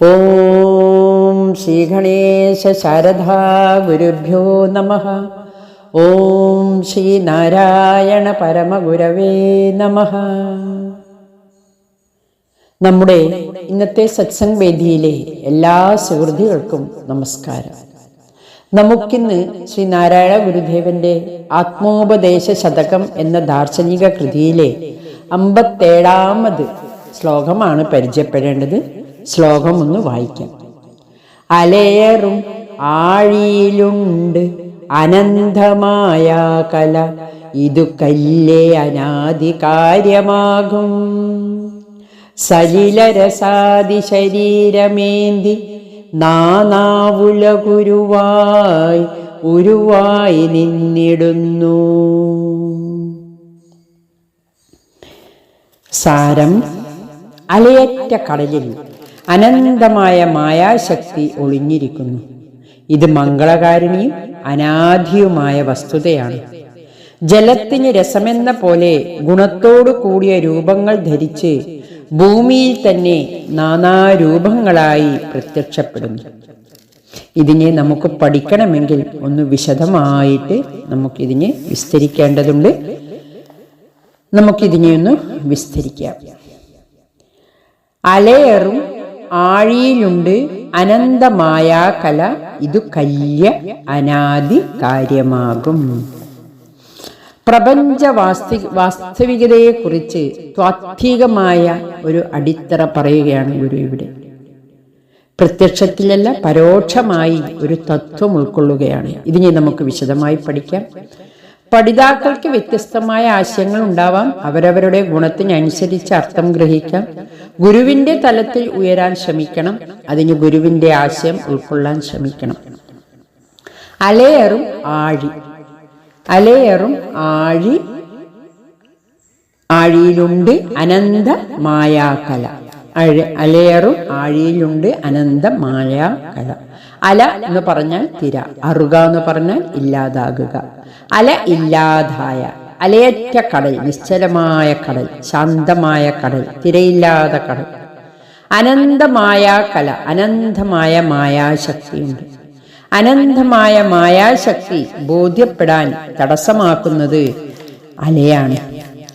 ഓം ശ്രീ ഗണേശ ശാരദാ ഗുരുഭ്യോ നമഃ. ഓം ശ്രീ നാരായണ പരമഗുരവേ നമഃ. നമ്മുടെ ഇന്നത്തെ സത്സംഗ് വേദിയിലെ എല്ലാ സുഹൃത്തുക്കൾക്കും നമസ്കാരം. നമുക്കിന്ന് ശ്രീ നാരായണ ഗുരുദേവന്റെ ആത്മോപദേശ ശതകം എന്ന ദാർശനിക കൃതിയിലെ 57ാമത് ശ്ലോകമാണ് പരിചയപ്പെടേണ്ടത്. ശ്ലോകം ഒന്ന് വായിക്കാം. അലയേറും ആഴിയിലുണ്ട് അനന്തമായ കല, ഇതു കല്യേ അനാദി കാര്യമാകും. സലിലരസാദി ശരീരമേന്തി നാനാവുലകുരുവായി ഉരുവായി നിന്നിടുന്നു. സാരം: അലയറ്റ കടലിൽ അനന്തമായ മായാശക്തി ഒളിഞ്ഞിരിക്കുന്നു. ഇത് മംഗളകാരിണിയും അനാദിയുമായ വസ്തുതയാണ്. ജലത്തിന് രസമെന്ന പോലെ ഗുണത്തോടു കൂടിയ രൂപങ്ങൾ ധരിച്ച് ഭൂമിയിൽ തന്നെ നാനാരൂപങ്ങളായി പ്രത്യക്ഷപ്പെടുന്നു. ഇതിനെ നമുക്ക് പഠിക്കണമെങ്കിൽ ഒന്ന് വിശദമായിട്ട് നമുക്കിതിനെ വിസ്തരിക്കേണ്ടതുണ്ട്. നമുക്കിതിനെ ഒന്ന് വിസ്തരിക്കാം. അലയേറും ആഴിയിലുണ്ട് അനന്തമായ കല, ഇതു കല്യ അനാദി കാര്യമാകും. പ്രപഞ്ച വാസ്തവികതയെക്കുറിച്ച് താത്വികമായ ഒരു അടിത്തറ പറയുകയാണ് ഗുരു ഇവിടെ. പ്രത്യക്ഷത്തിലല്ല, പരോക്ഷമായി ഒരു തത്വം ഉൾക്കൊള്ളുകയാണ്. ഇതിനെ നമുക്ക് വിശദമായി പഠിക്കാം. പഠിതാക്കൾക്ക് വ്യത്യസ്തമായ ആശയങ്ങൾ ഉണ്ടാവാം. അവരവരുടെ ഗുണത്തിനനുസരിച്ച് അർത്ഥം ഗ്രഹിക്കാം. ഗുരുവിന്റെ തലത്തിൽ ഉയരാൻ ശ്രമിക്കണം. അതിന് ഗുരുവിന്റെ ആശയം ഉൾക്കൊള്ളാൻ ശ്രമിക്കണം. അലയേറും ആഴി. അലയേറും ആഴി, ആഴിയിലുണ്ട് അനന്ത മായാകല. അലയേറും ആഴിയിലുണ്ട് അനന്ത മായാകല. അല എന്ന് പറഞ്ഞാൽ തിര, അറുക എന്ന് പറഞ്ഞാൽ ഇല്ലാതാകുക. അല ഇല്ലാതായ, അലയറ്റ കടൽ, നിശ്ചലമായ കടൽ, ശാന്തമായ കടൽ, തിരയില്ലാത്ത കടൽ. അനന്തമായ കല, അനന്തമായ മായാശക്തിയുണ്ട്. അനന്തമായ മായാശക്തി ബോധ്യപ്പെടാൻ തടസ്സമാക്കുന്നത് അലയാണ്.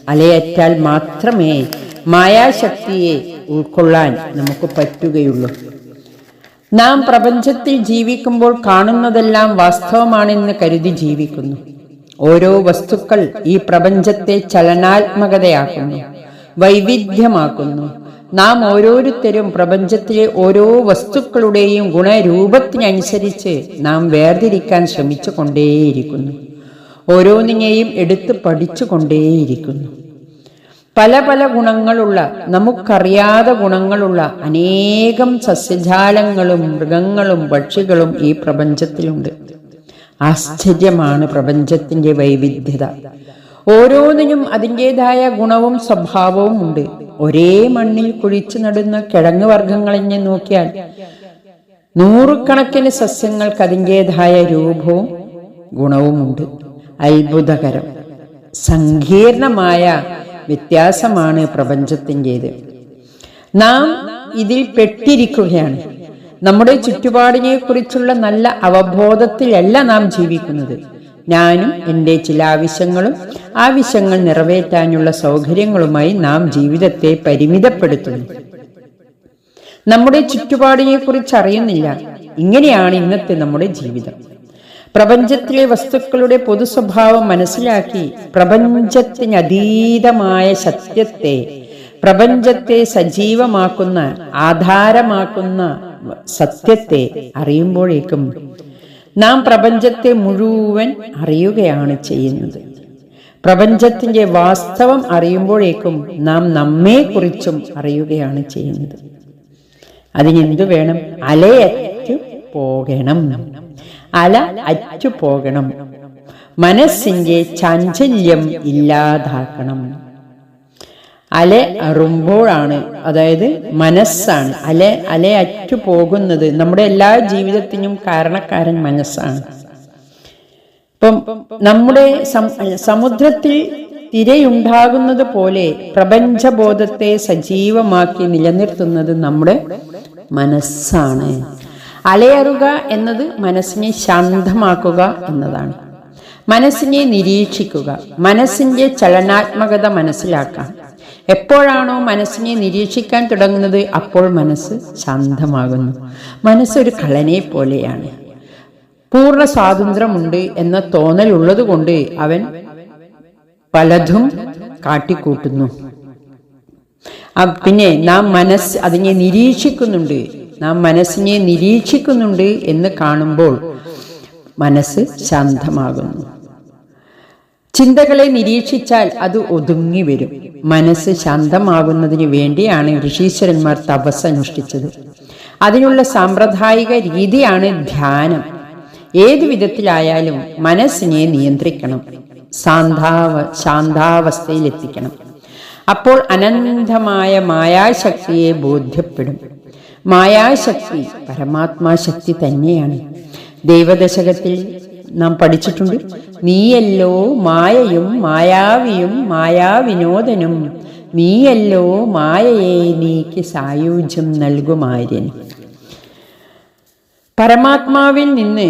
അലയറ്റാൽ മാത്രമേ മായാശക്തിയെ ഉൾക്കൊള്ളാൻ നമുക്ക് പറ്റുകയുള്ളൂ. നാം പ്രപഞ്ചത്തിൽ ജീവിക്കുമ്പോൾ കാണുന്നതെല്ലാം വാസ്തവമാണെന്ന് കരുതി ജീവിക്കുന്നു. ഓരോ വസ്തുക്കൾ ഈ പ്രപഞ്ചത്തെ ചലനാത്മകതയാക്കുന്നു, വൈവിധ്യമാക്കുന്നു. നാം ഓരോരുത്തരും പ്രപഞ്ചത്തിലെ ഓരോ വസ്തുക്കളുടെയും ഗുണരൂപത്തിനനുസരിച്ച് നാം വേർതിരിക്കാൻ ശ്രമിച്ചു കൊണ്ടേയിരിക്കുന്നു. ഓരോന്നിനെയും എടുത്ത് പഠിച്ചു കൊണ്ടേയിരിക്കുന്നു. പല പല ഗുണങ്ങളുള്ള, നമുക്കറിയാതെ ഗുണങ്ങളുള്ള അനേകം സസ്യജാലങ്ങളും മൃഗങ്ങളും പക്ഷികളും ഈ പ്രപഞ്ചത്തിലുണ്ട്. ആശ്ചര്യമാണ് പ്രപഞ്ചത്തിന്റെ വൈവിധ്യത. ഓരോന്നിനും അതിൻ്റെതായ ഗുണവും സ്വഭാവവും ഉണ്ട്. ഒരേ മണ്ണിൽ കുഴിച്ചു നടുന്ന കിഴങ്ങ് വർഗങ്ങളെ നോക്കിയാൽ നൂറുകണക്കിന് സസ്യങ്ങൾക്ക് അതിൻ്റെതായ രൂപവും ഗുണവുമുണ്ട്. അത്ഭുതകരം, സങ്കീർണമായ വ്യത്യാസമാണ് പ്രപഞ്ചത്തിൻ്റെത്. നാം ഇതിൽ പെട്ടിരിക്കുകയാണ്. നമ്മുടെ ചുറ്റുപാടിനെ കുറിച്ചുള്ള നല്ല അവബോധത്തിലല്ല നാം ജീവിക്കുന്നത്. ഞാനും എൻ്റെ ചില ആവശ്യങ്ങൾ നിറവേറ്റാനുള്ള സൗകര്യങ്ങളുമായി നാം ജീവിതത്തെ പരിമിതപ്പെടുത്തുന്നു. നമ്മുടെ ചുറ്റുപാടിനെ കുറിച്ച് അറിയുന്നില്ല. ഇങ്ങനെയാണ് ഇന്നത്തെ നമ്മുടെ ജീവിതം. പ്രപഞ്ചത്തിലെ വസ്തുക്കളുടെ പൊതു സ്വഭാവം മനസ്സിലാക്കി പ്രപഞ്ചത്തിനതീതമായ സത്യത്തെ, പ്രപഞ്ചത്തെ സജീവമാക്കുന്ന, ആധാരമാക്കുന്ന സത്യത്തെ അറിയുമ്പോഴേക്കും നാം പ്രപഞ്ചത്തെ മുഴുവൻ അറിയുകയാണ് ചെയ്യുന്നത്. പ്രപഞ്ചത്തിന്റെ വാസ്തവം അറിയുമ്പോഴേക്കും നാം നമ്മെക്കുറിച്ചും അറിയുകയാണ് ചെയ്യുന്നത്. അതിനെന്തു വേണം? അലയറ്റു പോകണം. അല അറ്റു പോകണം. മനസ്സിന്റെ ചാഞ്ചല്യം ഇല്ലാതാക്കണം. അല അറുമ്പോഴാണ്, അതായത് മനസ്സാണ് അല അറ്റു പോകുന്നത്. നമ്മുടെ എല്ലാ ജീവിതത്തിനും കാരണക്കാരൻ മനസ്സാണ്. ഇപ്പം നമ്മുടെ സമുദ്രത്തിൽ തിരയുണ്ടാകുന്നത് പോലെ പ്രപഞ്ചബോധത്തെ സജീവമാക്കി നിലനിർത്തുന്നത് നമ്മുടെ മനസ്സാണ്. അലയറുക എന്നത് മനസ്സിനെ ശാന്തമാക്കുക എന്നതാണ്. മനസ്സിനെ നിരീക്ഷിക്കുക, മനസ്സിന്റെ ചലനാത്മകത മനസ്സിലാക്കാം. എപ്പോഴാണോ മനസ്സിനെ നിരീക്ഷിക്കാൻ തുടങ്ങുന്നത് അപ്പോൾ മനസ്സ് ശാന്തമാകുന്നു. മനസ്സൊരു കള്ളനെ പോലെയാണ്. പൂർണ്ണ സ്വാതന്ത്ര്യമുണ്ട് എന്ന തോന്നലുള്ളത് കൊണ്ട് അവൻ പലതും കാട്ടിക്കൂട്ടുന്നു. പിന്നെ നാം അതിനെ നിരീക്ഷിക്കുന്നുണ്ട്, നാം മനസ്സിനെ നിരീക്ഷിക്കുന്നുണ്ട് എന്ന് കാണുമ്പോൾ മനസ്സ് ശാന്തമാകുന്നു. ചിന്തകളെ നിരീക്ഷിച്ചാൽ അത് ഒതുങ്ങി വരും. മനസ്സ് ശാന്തമാകുന്നതിന് വേണ്ടിയാണ് ഋഷീശ്വരന്മാർ തപസ് അനുഷ്ഠിച്ചത്. അതിനുള്ള സാമ്പ്രദായിക രീതിയാണ് ധ്യാനം. ഏതു വിധത്തിലായാലും മനസ്സിനെ നിയന്ത്രിക്കണം, ശാന്താവസ്ഥയിലെത്തിക്കണം. അപ്പോൾ അനന്തമായ മായാശക്തിയെ ബോധ്യപ്പെടും. മായാശക്തി പരമാത്മാശക്തി തന്നെയാണ്. ദൈവദശകത്തിൽ നാം പഠിച്ചിട്ടുണ്ട്, നീയല്ലോ മായയും മായാവിയും മായാവിനോദനും, നീയല്ലോ മായയെ നീക്ക് സായുജ്യം നൽകുമാര്യൻ. പരമാത്മാവിൽ നിന്ന്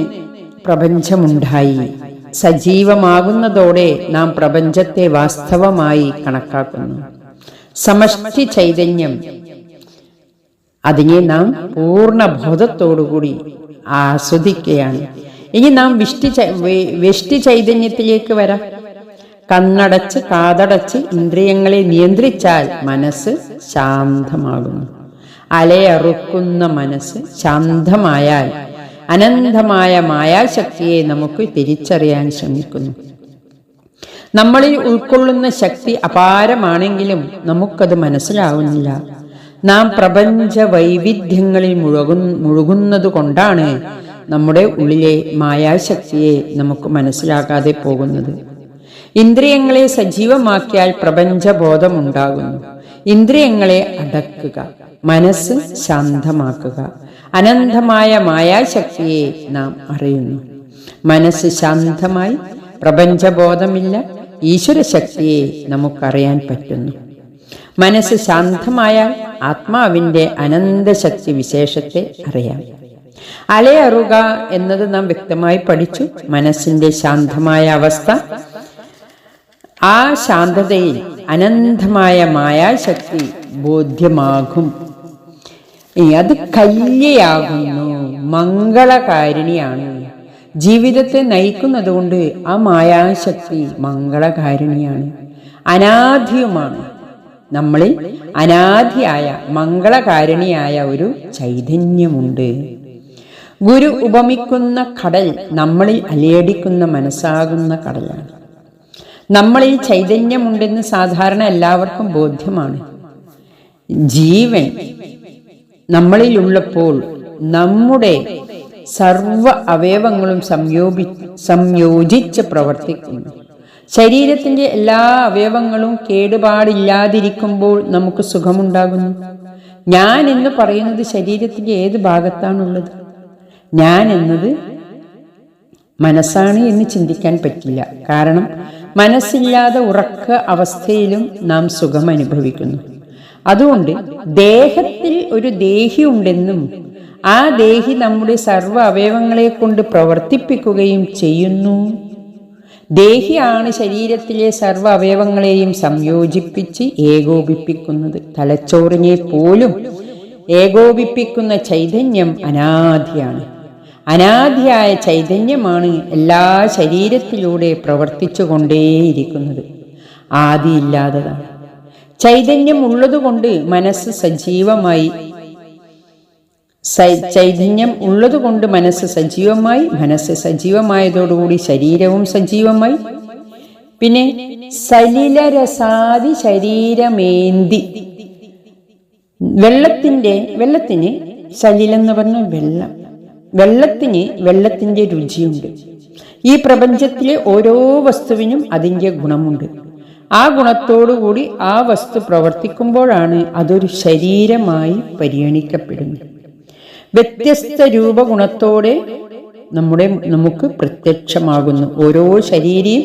പ്രപഞ്ചമുണ്ടായി. സജീവമാകുന്നതോടെ നാം പ്രപഞ്ചത്തെ വാസ്തവമായി കണക്കാക്കുന്നു. സമഷ്ടി ചൈതന്യം, അതിനെ നാം പൂർണ്ണ ബോധത്തോടുകൂടി ആസ്വദിക്കുകയാണ്. ഇനി നാം വ്യഷ്ടി ചൈതന്യത്തിലേക്ക് വരാം. കണ്ണടച്ച് കാതടച്ച് ഇന്ദ്രിയങ്ങളെ നിയന്ത്രിച്ചാൽ മനസ്സ് ശാന്തമാകുന്നു. അലയറുക്കുന്ന മനസ്സ് ശാന്തമായാൽ അനന്തമായ മായാശക്തിയെ നമുക്ക് തിരിച്ചറിയാൻ ശ്രമിക്കുന്നു. നമ്മളിൽ ഉൾക്കൊള്ളുന്ന ശക്തി അപാരമാണെങ്കിലും നമുക്കത് മനസ്സിലാവുന്നില്ല. നാം പ്രപഞ്ച വൈവിധ്യങ്ങളിൽ മുഴുകുന്നത് കൊണ്ടാണ് നമ്മുടെ ഉള്ളിലെ മായാശക്തിയെ നമുക്ക് മനസ്സിലാക്കാതെ പോകുന്നത്. ഇന്ദ്രിയങ്ങളെ സജീവമാക്കിയാൽ പ്രപഞ്ചബോധമുണ്ടാകുന്നു. ഇന്ദ്രിയങ്ങളെ അടക്കുക, മനസ്സ് ശാന്തമാക്കുക. അനന്തമായ മായാശക്തിയെ നാം അറിയുന്നു. മനസ്സ് ശാന്തമായി പ്രപഞ്ചബോധമില്ല, ഈശ്വരശക്തിയെ നമുക്കറിയാൻ പറ്റുന്നു. മനസ്സ് ശാന്തമായാൽ ആത്മാവിൻ്റെ അനന്തശക്തി വിശേഷത്തെ അറിയാം. അലയറുക എന്നത് നാം വ്യക്തമായി പഠിച്ചു. മനസ്സിന്റെ ശാന്തമായ അവസ്ഥ, ആ ശാന്തതയിൽ അനന്തമായ മായാശക്തി ബോധ്യമാകും. അത് കല്യയാകുന്നു, മംഗളകാരിണിയാണ്. ജീവിതത്തെ നയിക്കുന്നത് കൊണ്ട് ആ മായാശക്തി മംഗളകാരിണിയാണ്, അനാദിയുമാണ്. നമ്മളിൽ അനാദിയായ മംഗളകാരിണിയായ ഒരു ചൈതന്യമുണ്ട്. ഗുരു ഉപമിക്കുന്ന കടൽ നമ്മളിൽ അലയടിക്കുന്ന മനസ്സാകുന്ന കടലാണ്. നമ്മളിൽ ചൈതന്യമുണ്ടെന്ന് സാധാരണ എല്ലാവർക്കും ബോധ്യമാണ്. ജീവൻ നമ്മളിലുള്ളപ്പോൾ നമ്മുടെ സർവ അവയവങ്ങളും സംയോജിച്ച് പ്രവർത്തിക്കുന്നു. ശരീരത്തിന്റെ എല്ലാ അവയവങ്ങളും കേടുപാടില്ലാതിരിക്കുമ്പോൾ നമുക്ക് സുഖമുണ്ടാകുന്നു. ഞാൻ എന്ന് പറയുന്നത് ശരീരത്തിന്റെ ഏത് ഭാഗത്താണുള്ളത്? ഞാൻ എന്നത് മനസ്സാണ് എന്ന് ചിന്തിക്കാൻ പറ്റില്ല. കാരണം മനസ്സില്ലാതെ ഉറക്ക അവസ്ഥയിലും നാം സുഖം അനുഭവിക്കുന്നു. അതുകൊണ്ട് ദേഹത്തിൽ ഒരു ദേഹി ഉണ്ടെന്നും ആ ദേഹി നമ്മുടെ സർവ്വ അവയവങ്ങളെ കൊണ്ട് പ്രവർത്തിപ്പിക്കുകയും ചെയ്യുന്നു. ദേഹിയാണ് ശരീരത്തിലെ സർവ്വ അവയവങ്ങളെയും സംയോജിപ്പിച്ച് ഏകോപിപ്പിക്കുന്നത്. തലച്ചോറിനെ പോലും ഏകോപിപ്പിക്കുന്ന ചൈതന്യം അനാദിയാണ്. അനാദിയായ ചൈതന്യമാണ് എല്ലാ ശരീരത്തിലൂടെ പ്രവർത്തിച്ചു കൊണ്ടേയിരിക്കുന്നത്. ആദിയില്ലാത്തതാണ്. ചൈതന്യം ഉള്ളതുകൊണ്ട് മനസ്സ് സജീവമായി, മനസ്സ് സജീവമായതോടുകൂടി ശരീരവും സജീവമായി. പിന്നെ സലിലരസാദി ശരീരമേന്തി, വെള്ളത്തിന് സലിലെന്ന് പറഞ്ഞ വെള്ളത്തിന്റെ രുചിയുണ്ട്. ഈ പ്രപഞ്ചത്തിലെ ഓരോ വസ്തുവിനും അതിൻ്റെ ഗുണമുണ്ട്. ആ ഗുണത്തോടുകൂടി ആ വസ്തു പ്രവർത്തിക്കുമ്പോഴാണ് അതൊരു ശരീരമായി പരിഗണിക്കപ്പെടുന്നത്. വ്യത്യസ്ത രൂപഗുണത്തോടെ നമുക്ക് പ്രത്യക്ഷമാകുന്നു. ഓരോ ശരീരവും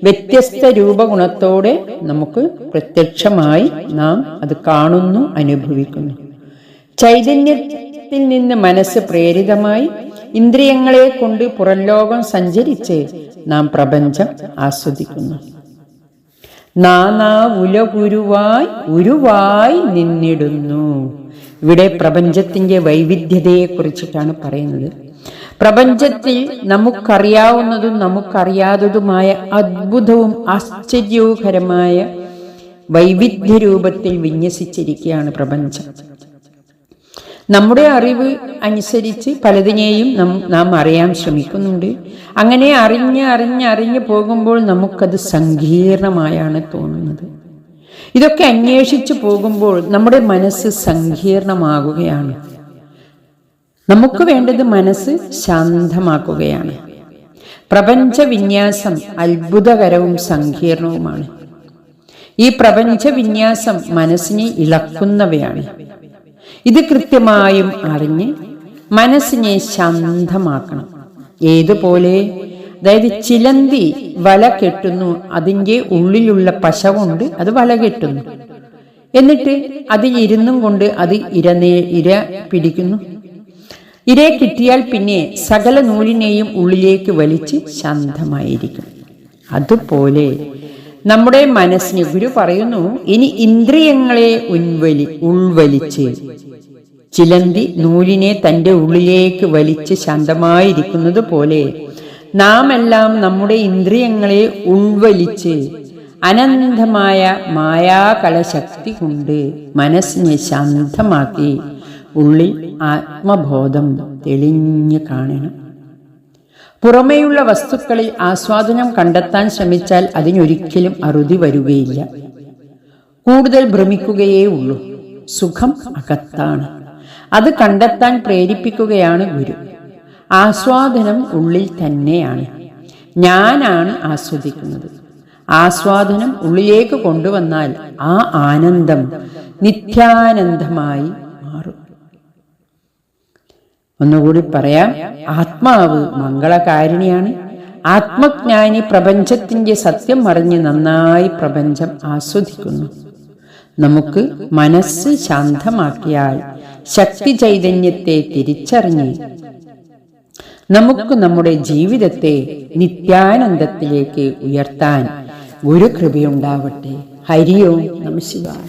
വ്യത്യസ്ത രൂപഗുണത്തോടെ നമുക്ക് പ്രത്യക്ഷമായി നാം അത് കാണുന്നു, അനുഭവിക്കുന്നു. ചൈതന്യത്തിൽ നിന്ന് മനസ്സ് പ്രേരിതമായി ഇന്ദ്രിയങ്ങളെ കൊണ്ട് പുറംലോകം സഞ്ചരിച്ച് നാം പ്രപഞ്ചം ആസ്വദിക്കുന്നു. നാനാ ഉലകുരുവായി ഉരുവായി നിന്നിടുന്നു. ഇവിടെ പ്രപഞ്ചത്തിന്റെ വൈവിധ്യതയെ കുറിച്ചിട്ടാണ് പറയുന്നത്. പ്രപഞ്ചത്തിൽ നമുക്കറിയാവുന്നതും നമുക്കറിയാത്തതുമായ അദ്ഭുതവും ആശ്ചര്യകരമായ വൈവിധ്യ രൂപത്തിൽ വിന്യസിച്ചിരിക്കുകയാണ് പ്രപഞ്ചം. നമ്മുടെ അറിവ് അനുസരിച്ച് പലതിനെയും നാം അറിയാൻ ശ്രമിക്കുന്നുണ്ട്. അങ്ങനെ അറിഞ്ഞ് പോകുമ്പോൾ നമുക്കത് സങ്കീർണമായാണ് തോന്നുന്നത്. ഇതൊക്കെ അന്വേഷിച്ചു പോകുമ്പോൾ നമ്മുടെ മനസ്സ് സങ്കീർണമാകുകയാണ്. നമുക്ക് വേണ്ടത് മനസ്സ് ശാന്തമാക്കുകയാണ്. പ്രപഞ്ച വിന്യാസം അത്ഭുതകരവും സങ്കീർണവുമാണ്. ഈ പ്രപഞ്ച വിന്യാസം മനസ്സിനെ ഇളക്കുന്നവയാണ്. ഇത് കൃത്യമായും അറിഞ്ഞ് മനസ്സിനെ ശാന്തമാക്കണം. ഏതുപോലെ? അതായത് ചിലന്തി വല കെട്ടുന്നു, അതിൻ്റെ ഉള്ളിലുള്ള പശ കൊണ്ട് അത് വല കെട്ടുന്നു. എന്നിട്ട് അതിൽ ഇരുന്നും കൊണ്ട് അത് ഇര പിടിക്കുന്നു. ഇരയെ കിട്ടിയാൽ പിന്നെ സകല നൂലിനെയും ഉള്ളിലേക്ക് വലിച്ച് ശാന്തമായിരിക്കും. അതുപോലെ നമ്മുടെ മനസ്സിന് ഗുരു പറയുന്നു, ഇനി ഇന്ദ്രിയങ്ങളെ ഉൾവലിച്ച് ചിലന്തി നൂലിനെ തൻ്റെ ഉള്ളിലേക്ക് വലിച്ച് ശാന്തമായിരിക്കുന്നത് പോലെ നാം എല്ലാം നമ്മുടെ ഇന്ദ്രിയങ്ങളെ ഉൾവലിച്ച് അനന്തമായ മായാകളശക്തി കൊണ്ട് മനസ്സിനെ ശാന്തമാക്കി ഉള്ളിൽ ആത്മബോധം തെളിഞ്ഞു കാണണം. പുറമേയുള്ള വസ്തുക്കളിൽ ആസ്വാദനം കണ്ടെത്താൻ ശ്രമിച്ചാൽ അതിനൊരിക്കലും അറുതി വരികയില്ല. കൂടുതൽ ഭ്രമിക്കുകയേ ഉള്ളൂ. സുഖം അകത്താണ്. അത് കണ്ടെത്താൻ പ്രേരിപ്പിക്കുകയാണ് ഗുരു. ആസ്വാദനം ഉള്ളിൽ തന്നെയാണ്. ഞാനാണ് ആസ്വദിക്കുന്നത്. ആസ്വാദനം ഉള്ളിലേക്ക് കൊണ്ടുവന്നാൽ ആ ആനന്ദം നിത്യാനന്ദമായി മാറും. ഒന്നുകൂടി പറയാം. ആത്മാവ് മംഗളകാരിണിയാണ്. ആത്മജ്ഞാനി പ്രപഞ്ചത്തിന്റെ സത്യം അറിഞ്ഞ് നന്നായി പ്രപഞ്ചം ആസ്വദിക്കുന്നു. നമുക്ക് മനസ്സ് ശാന്തമാക്കിയാൽ ശക്തി ചൈതന്യത്തെ തിരിച്ചറിഞ്ഞ് നമുക്ക് നമ്മുടെ ജീവിതത്തെ നിത്യാനന്ദത്തിലേക്ക് ഉയർത്താൻ ഗുരുകൃപയുണ്ടാവട്ടെ. ഹരി ഓം നമഃ ശിവായ.